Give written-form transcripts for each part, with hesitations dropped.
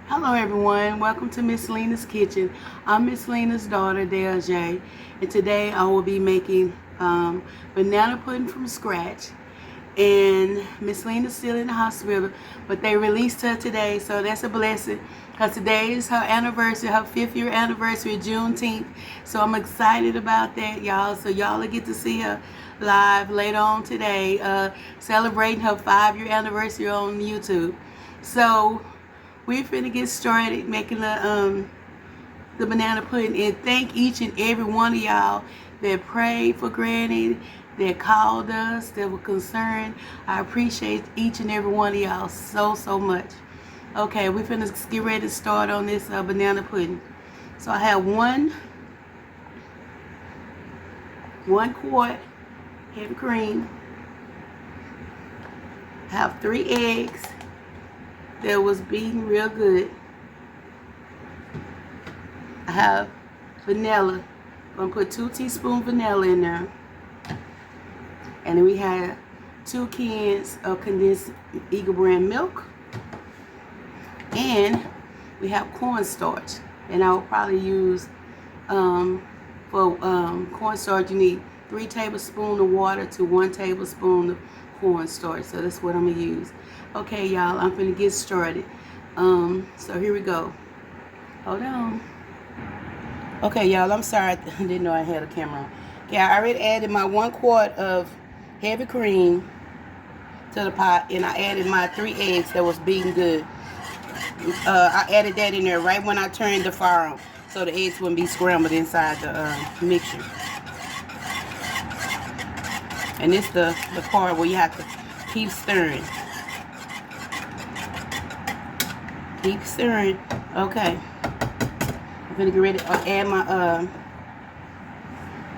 Hello everyone, welcome to Miss Lena's Kitchen. I'm Miss Lena's daughter, Deejay, and today I will be making banana pudding from scratch. And Miss Lena's still in the hospital, but they released her today, so that's a blessing because today is her anniversary, her 5th year anniversary, Juneteenth. So I'm excited about that, y'all. So y'all will get to see her live later on today, celebrating her 5-year anniversary on YouTube. So we're finna get started making the banana pudding, and thank each and every one of y'all that prayed for Granny, that called us, that were concerned. I appreciate each and every one of y'all so much. Okay, we're finna get ready to start on this banana pudding. So I have one quart heavy cream. I have 3 eggs that was beaten real good. I have vanilla. I'm gonna put 2 teaspoons vanilla in there. And then we have 2 cans of condensed Eagle brand milk. And we have cornstarch. And I will probably use, for cornstarch, you need 3 tablespoons of water to 1 tablespoon of cornstarch. So that's what I'm gonna use. Okay, y'all, I'm gonna get started. So here we go. Hold on. Okay, y'all, I'm sorry, I didn't know I had a camera on. Okay, I already added my 1 quart of heavy cream to the pot, and I added my 3 eggs that was beaten good. I added that in there right when I turned the fire on, so the eggs wouldn't be scrambled inside the mixture. And this the part where you have to keep stirring. Keep stirring. Okay. I'm gonna get ready to add my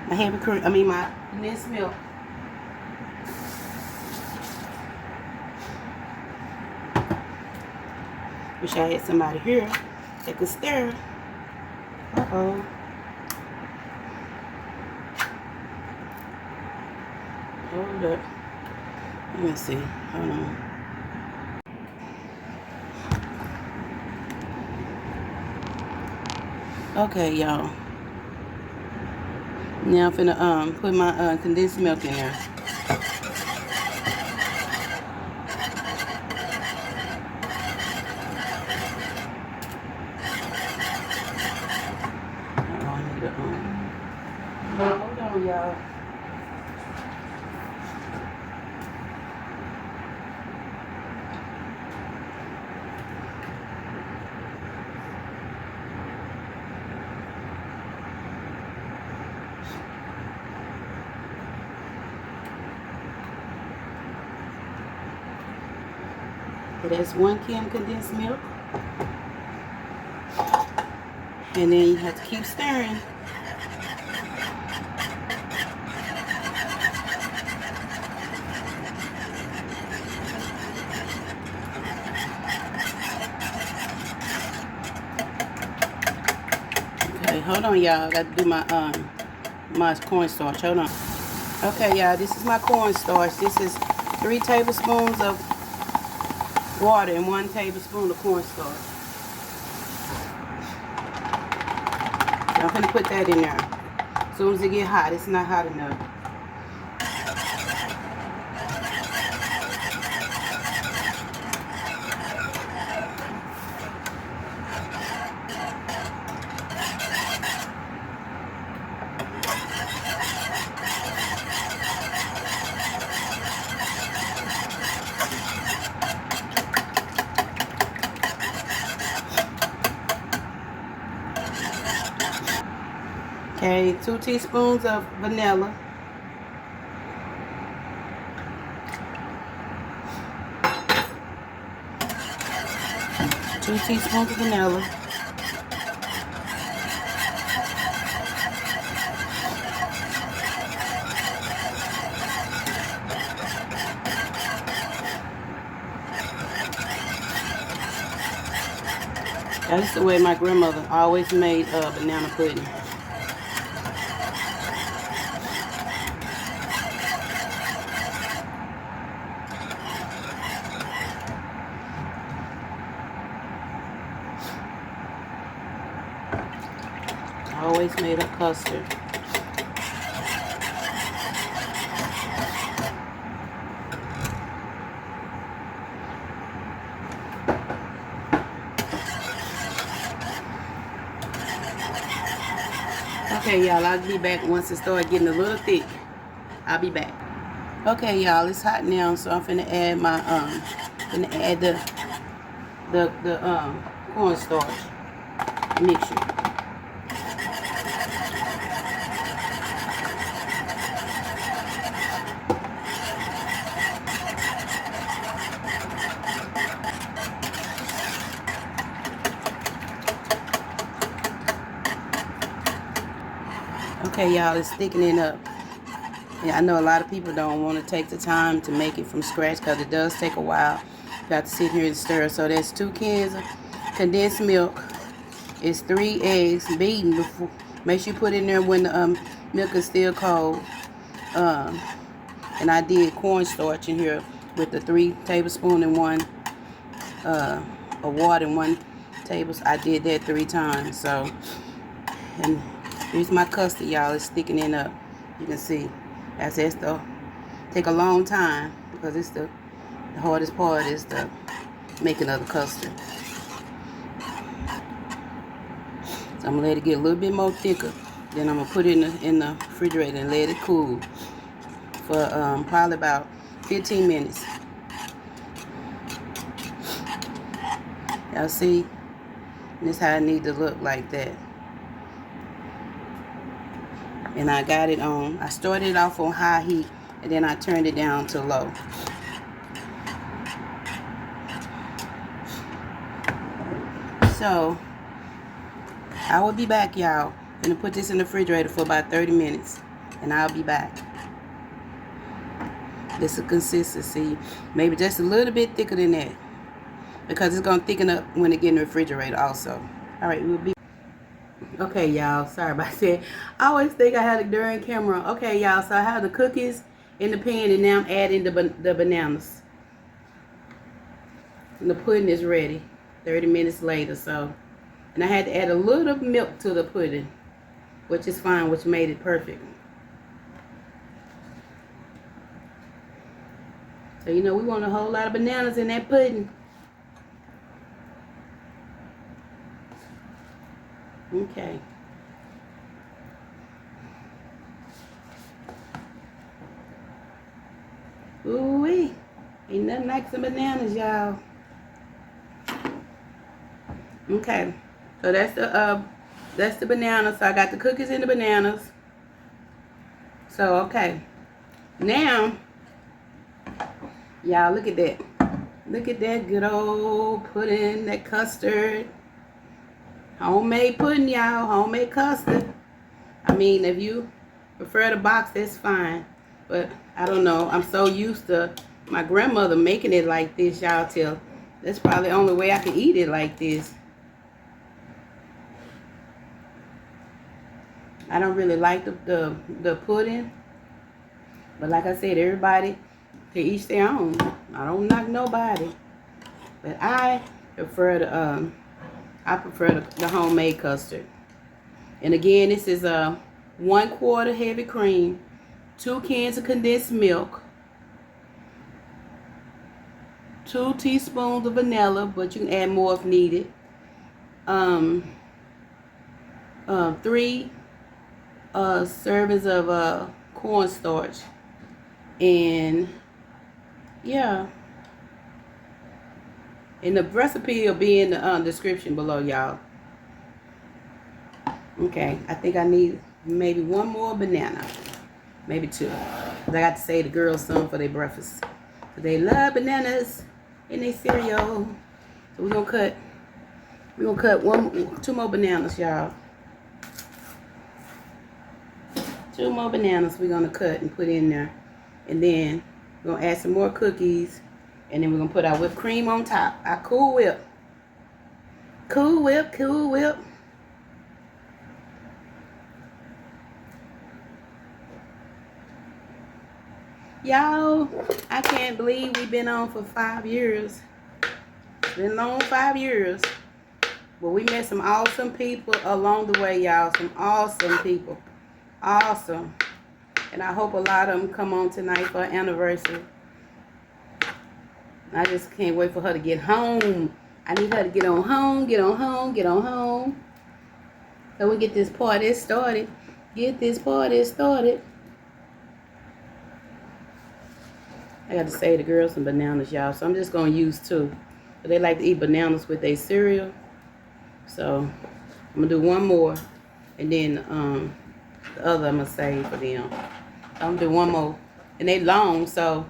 my heavy cream. My condensed milk. Wish I had somebody here that could stir. Uh-oh. Hold up. Let me see. Hold on. Okay, y'all. Now I'm finna put my condensed milk in there. Hold on, y'all. That's 1 can condensed milk. And then you have to keep stirring. Okay, hold on, y'all. I got to do my cornstarch. Hold on. Okay, y'all, this is my cornstarch. This is 3 tablespoons of water and 1 tablespoon of cornstarch. I'm going to put that in there. As soon as it get hot, it's not hot enough. Okay, 2 teaspoons of vanilla. Two teaspoons of vanilla. That's the way my grandmother always made banana pudding. I always made a custard. Okay, y'all, I'll be back once it starts getting a little thick. I'll be back. Okay, y'all, it's hot now, so I'm finna add my the cornstarch mixture. Okay, y'all, it's thickening up. Yeah, I know a lot of people don't want to take the time to make it from scratch because it does take a while. You have to sit here and stir. So that's 2 cans of condensed milk. It's 3 eggs beaten before. Make sure you put in there when the milk is still cold. And I did cornstarch in here with the 3 tablespoons and 1 of water and 1 tablespoon. I did that 3 times. So, and here's my custard, y'all. It's thickening up. You can see. That's the take a long time because it's the hardest part is the making of the custard. So I'm gonna let it get a little bit more thicker. Then I'm gonna put it in the refrigerator and let it cool for probably about 15 minutes. Y'all see? This is how it need to look like that. And I got it on, I started off on high heat and then I turned it down to low. So, I will be back, y'all. I'm going to put this in the refrigerator for about 30 minutes. And I'll be back. This is consistency. Maybe just a little bit thicker than that. Because it's going to thicken up when it get in the refrigerator also. Alright, we'll be okay, y'all, sorry about that. I always think I had it during camera. Okay, y'all, so I have the cookies in the pan and now I'm adding the bananas. And the pudding is ready 30 minutes later. So, and I had to add a little milk to the pudding, which is fine, which made it perfect. So, you know, we want a whole lot of bananas in that pudding. Okay. Ooh-wee. Ain't nothing like some bananas, y'all. Okay. So that's the bananas. So I got the cookies and the bananas. So okay. Now, y'all, look at that. Look at that good old pudding, that custard. Homemade pudding, y'all. Homemade custard. I mean, if you prefer the box, that's fine. But I don't know. I'm so used to my grandmother making it like this, y'all, till that's probably the only way I can eat it like this. I don't really like the pudding. But like I said, everybody to each their own. I don't knock nobody. But I prefer the homemade custard. And again, this is 1 quart heavy cream, 2 cans of condensed milk, 2 teaspoons of vanilla, but you can add more if needed. 3 servings of cornstarch, and yeah. And the recipe will be in the description below, y'all. Okay, I think I need maybe 1 more banana. Maybe 2. Because I got to save the girls some for their breakfast. Because they love bananas in their cereal. So we're going to cut 2 more bananas, y'all. 2 more bananas we're going to cut and put in there. And then we're going to add some more cookies. And then we're going to put our whipped cream on top. Our Cool Whip. Cool Whip, Cool Whip. Y'all, I can't believe we've been on for 5 years. It's been long 5 years. But we met some awesome people along the way, y'all. Some awesome people. Awesome. And I hope a lot of them come on tonight for an anniversary. I just can't wait for her to get home. I need her to get on home, get on home, get on home. So we get this party started. Get this party started. I got to save the girls some bananas, y'all. So I'm just going to use 2. But they like to eat bananas with their cereal. So I'm going to do 1 more. And then the other I'm going to save for them. I'm going to do 1 more. And they long, so.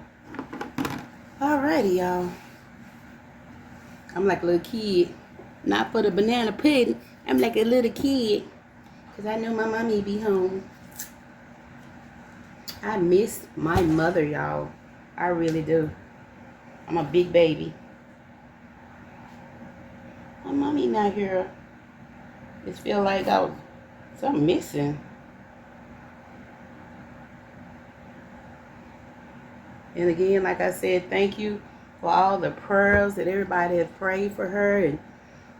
Alrighty, y'all. I'm like a little kid. Not for the banana pudding. I'm like a little kid. Because I know my mommy be home. I miss my mother, y'all. I really do. I'm a big baby. My mommy not here. It feel like I was something missing. And again, like I said, thank you for all the prayers that everybody has prayed for her, and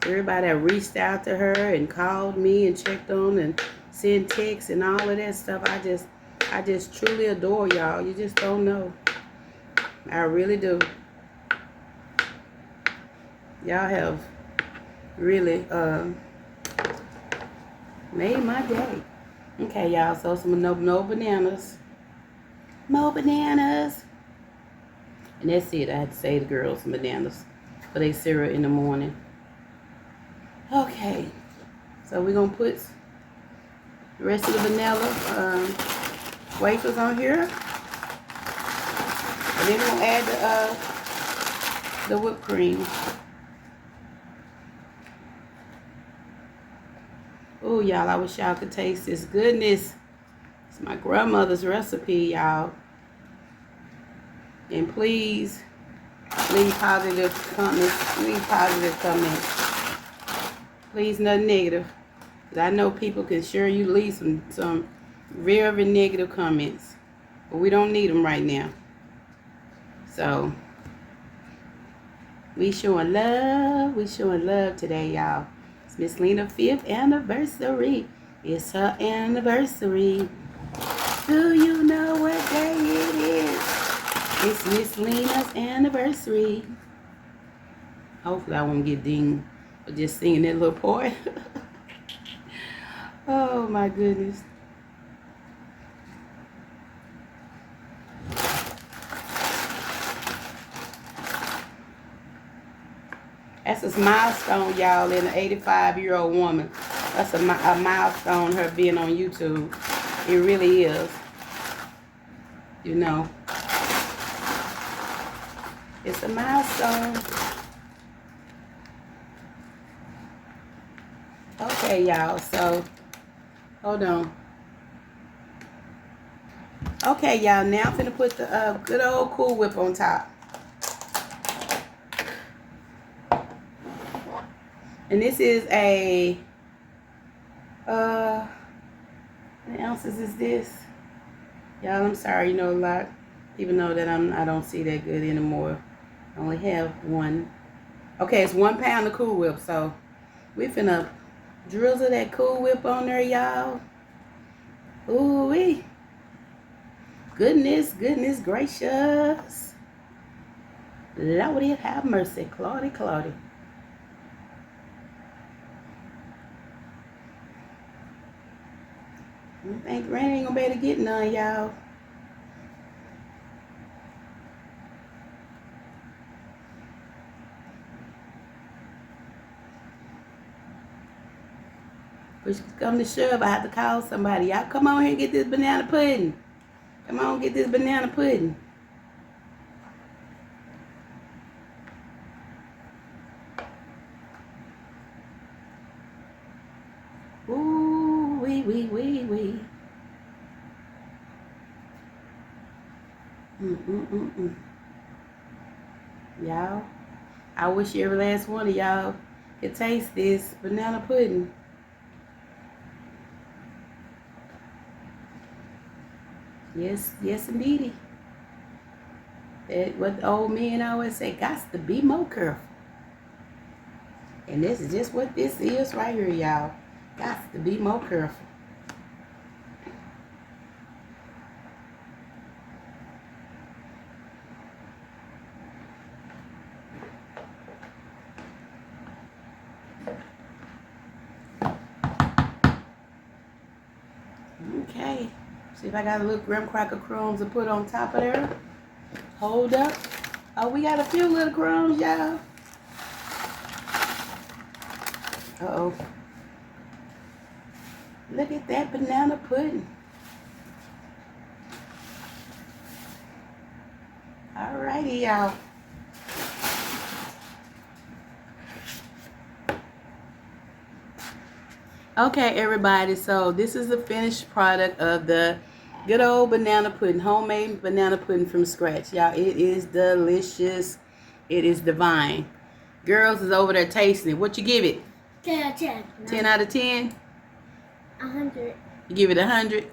everybody that reached out to her and called me and checked on and sent texts and all of that stuff. I just truly adore y'all. You just don't know. I really do. Y'all have really made my day. Okay, y'all. So some no bananas. More bananas. And that's it. I had to save the girls some bananas for their cereal in the morning. Okay. So we're going to put the rest of the vanilla wafers on here. And then we're going to add the whipped cream. Oh, y'all, I wish y'all could taste this goodness. It's my grandmother's recipe, y'all. And please leave positive comments. Leave positive comments. Please, nothing negative. Because I know people can sure you leave some very negative comments. But we don't need them right now. So, we showing love. We showing love today, y'all. It's Miss Lena's 5th anniversary. It's her anniversary. Do you know what day it is? It's Miss Lena's anniversary. Hopefully I won't get dinged for just singing that little part. Oh my goodness. That's a milestone, y'all, in an 85-year-old woman. That's a milestone, her being on YouTube. It really is. You know. It's a milestone. Okay, y'all, so, hold on. Okay, y'all, now I'm finna put the good old Cool Whip on top. And this is a, how many ounces is this? Y'all, I'm sorry, you know a lot. Even though that I don't see that good anymore. I only have 1. Okay, it's 1 pound of Cool Whip, so we finna drizzle that Cool Whip on there, y'all. Ooh-wee. Goodness, goodness gracious. Lordy have mercy. Claudy, Claudy. I think Granny ain't gonna be able to get none, y'all. Push come to shove, I have to call somebody. Y'all come on here and get this banana pudding. Come on, get this banana pudding. Ooh, wee. Y'all, I wish every last one of y'all could taste this banana pudding. Yes, yes, indeedy. That what the old men always say, got to be more careful. And this is just what this is right here, y'all. Got to be more careful. Okay. See if I got a little graham cracker crumbs to put on top of there. Hold up. Oh, we got a few little crumbs, y'all. Uh-oh. Look at that banana pudding. Alrighty, y'all. Okay, everybody, so this is the finished product of the good old banana pudding, homemade banana pudding from scratch. Y'all, it is delicious. It is divine. Girls is over there tasting it. What you give it? 10 out of 10. 10 out of 10? 100. You give it 100?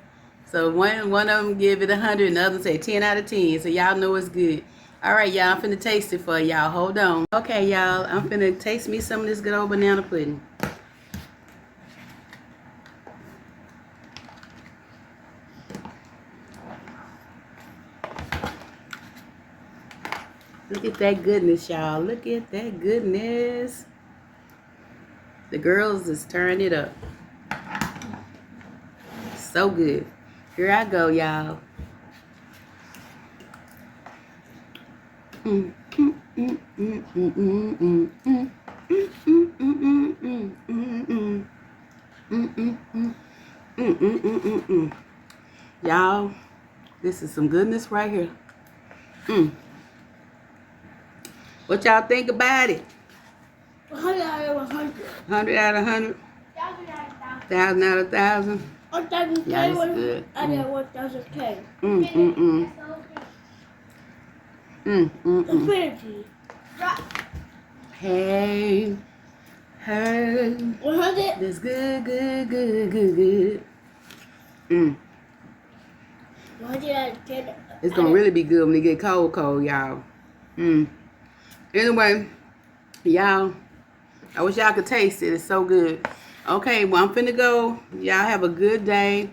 So one of them give it 100 and the other say 10 out of 10. So y'all know it's good. All right, y'all, I'm finna taste it for y'all. Hold on. Okay, y'all, I'm finna taste me some of this good old banana pudding. Look at that goodness, y'all. Look at that goodness. The girls is turning it up. So good. Here I go, y'all. Y'all, this is some goodness right here. What y'all think about it? 100 out of 100. 100 out of 100? 1,000 out of 1,000. 1,000 out of 1,000? 1,000 Yeah, it's good. I got 1,000K. Infinity. Hey. 100. This good. 100 out of 10. It's gonna really be good when it get cold, y'all. Anyway, y'all, I wish y'all could taste it. It's so good. Okay, well, I'm finna go. Y'all have a good day.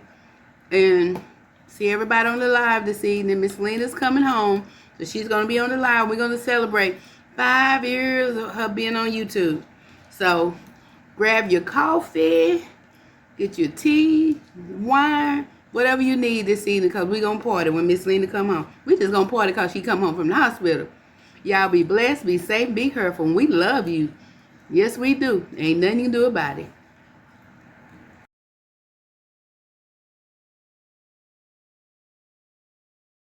And see everybody on the live this evening. Miss Lena's coming home. So she's going to be on the live. We're going to celebrate 5 years of her being on YouTube. So grab your coffee. Get your tea, wine, whatever you need this evening. Because we're going to party when Miss Lena come home. We just going to party because she come home from the hospital. Y'all be blessed, be safe, be careful. We love you. Yes, we do. Ain't nothing you can do about it.